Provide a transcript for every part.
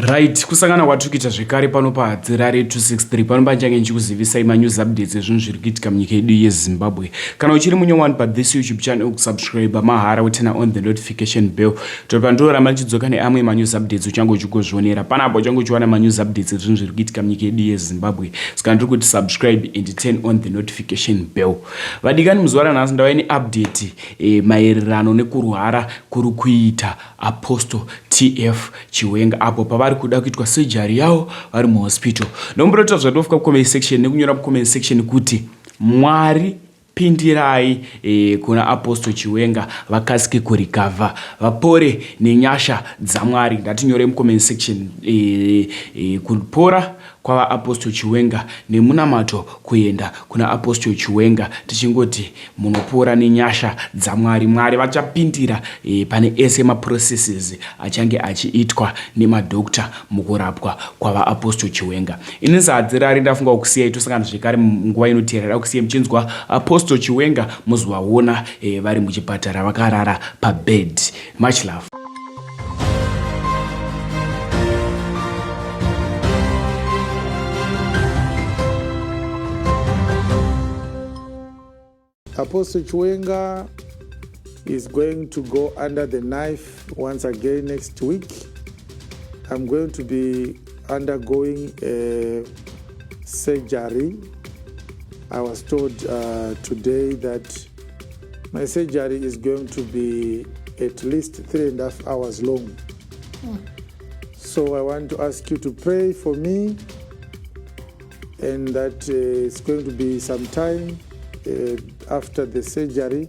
Right, kusangana kwatukuita zvekare pano padzirare 263 pano change ndichikuzivisai manews updates ezvinhu zviri kuitika munyika yedu yeZimbabwe. Kana uchiri munyowani pathis YouTube channel, kusubscribe mahara utena on the notification bell. Kuti pandoramba ndichidzoka neamwe manews updates uchange uchingozvionera. Panapo uchange uchiwana manews updates ezvinhu zviri kuitika munyika yedu yeZimbabwe. Saka ndiri kuti subscribe and turn on the notification bell. Vadikani muzuva ranhasi ndauya neupdate maererano nekurwara kuri kuita Apostle Chiwenga apo pavari kuda kuitwa surgery yavo vari muhospital. Nomborota zvatofika kucomment section nekunyora kucomment section kuti Mwari pindirai kuna Apostle Chiwenga vakasike kurikavha vapore nenyasha dzaMwari. Ngatinyore mucomment section kupora kwava Apostle Chiwenga nemunamato kuenda kuna Apostle Chiwenga tichingoti munopora nenyasha dzaMwari. Mwari vachapindira pane ese maprocesses achange achiitwa nemadokta mukurapwa kwava Apostle Chiwenga. Ini sadzirari ndafunga kusiyai tosangana zvekare munguva inoteerera kusiyai muchinzwa Apostle Chiwenga muzovaona vari muchipatara vakarara pabed. Much love. Apostle Chiwenga is going to go under the knife once again next week. I'm going to be undergoing a surgery. I was told today that my surgery is going to be at least 3.5 hours long. So I want to ask you to pray for me, and that it's going to be some time after the surgery.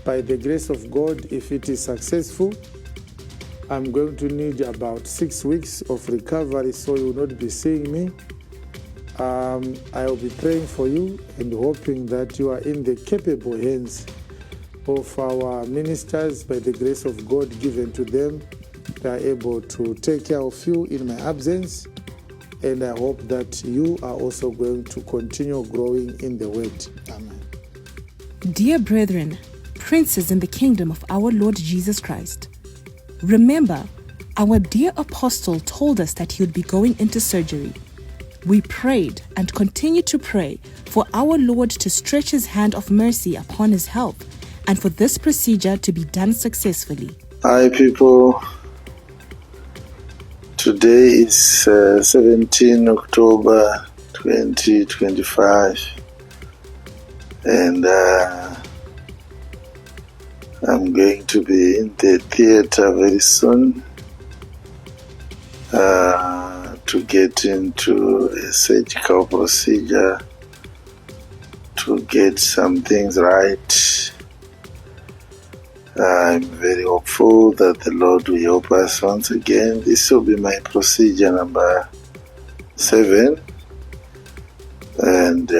By the grace of God, if it is successful, I'm going to need about 6 weeks of recovery, so you will not be seeing me. I will be praying for you and hoping that you are in the capable hands of our ministers. By the grace of God given to them, they are able to take care of you in my absence. And I hope that you are also going to continue growing in the word. Amen. Dear brethren, princes in the kingdom of our Lord Jesus Christ, remember, our dear apostle told us that he would be going into surgery. We prayed and continue to pray for our Lord to stretch his hand of mercy upon his health and for this procedure to be done successfully. Hi people. Today is 17 October 2025, and I'm going to be in the theater very soon to get into a surgical procedure to get some things right. I'm very hopeful that the Lord will help us once again. This will be my procedure number 7, and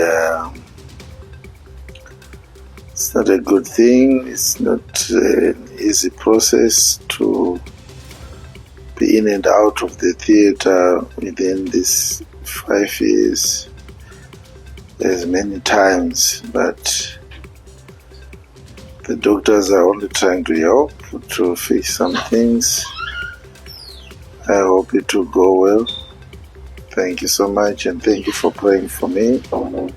it's not a good thing. It's not an easy process to be in and out of the theater within these 5 years as many times, but the doctors are only trying to help to fix some things. I hope it will go well. Thank you so much, and thank you for praying for me, for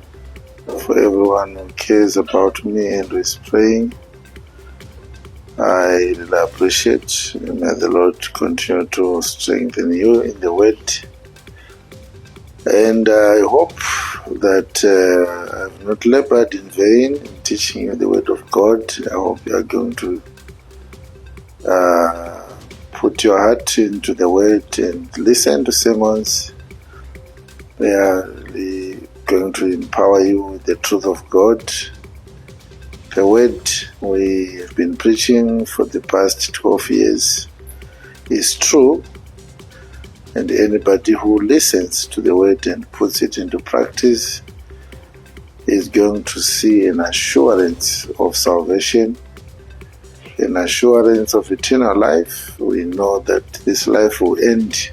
everyone who cares about me and who is praying. I really appreciate. May the Lord continue to strengthen you in the word. And I hope that I've not labored in vain in teaching you the word of God. I hope you are going to put your heart into the word and listen to sermons. They are really going to empower you with the truth of God. The word we have been preaching for the past 12 years is true. And anybody who listens to the word and puts it into practice is going to see an assurance of salvation, an assurance of eternal life. We know that this life will end.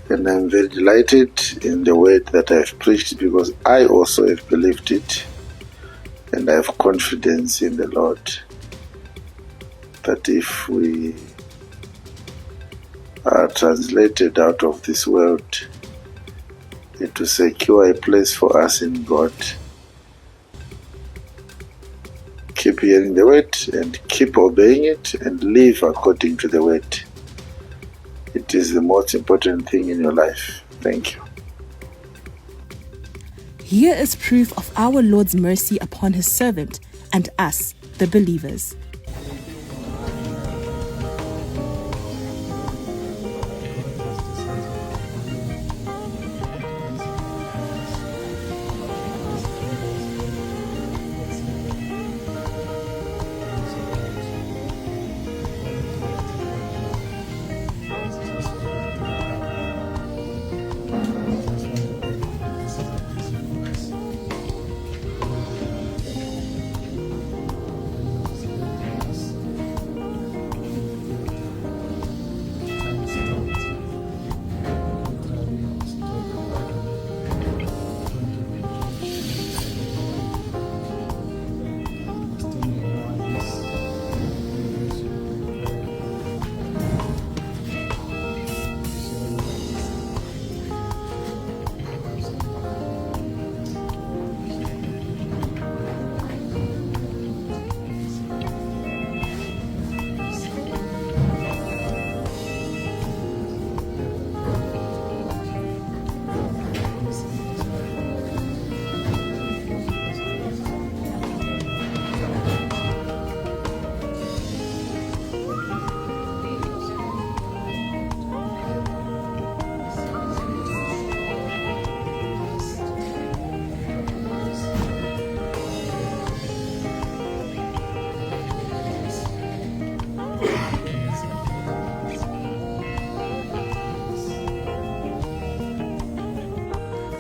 And I'm very delighted in the word that I've preached, because I also have believed it. And I have confidence in the Lord that if we are translated out of this world, to secure a place for us in God. Keep hearing the word and keep obeying it and live according to the word. It is the most important thing in your life. Thank you. Here is proof of our Lord's mercy upon his servant and us, the believers.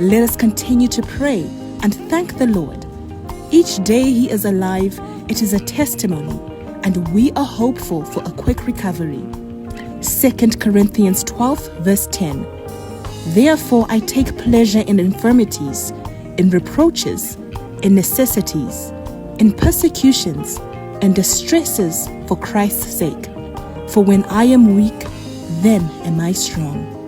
Let us continue to pray and thank the Lord. Each day he is alive, it is a testimony, and we are hopeful for a quick recovery. 2 Corinthians 12 verse 10. Therefore I take pleasure in infirmities, in reproaches, in necessities, in persecutions, and distresses for Christ's sake. For when I am weak, then am I strong.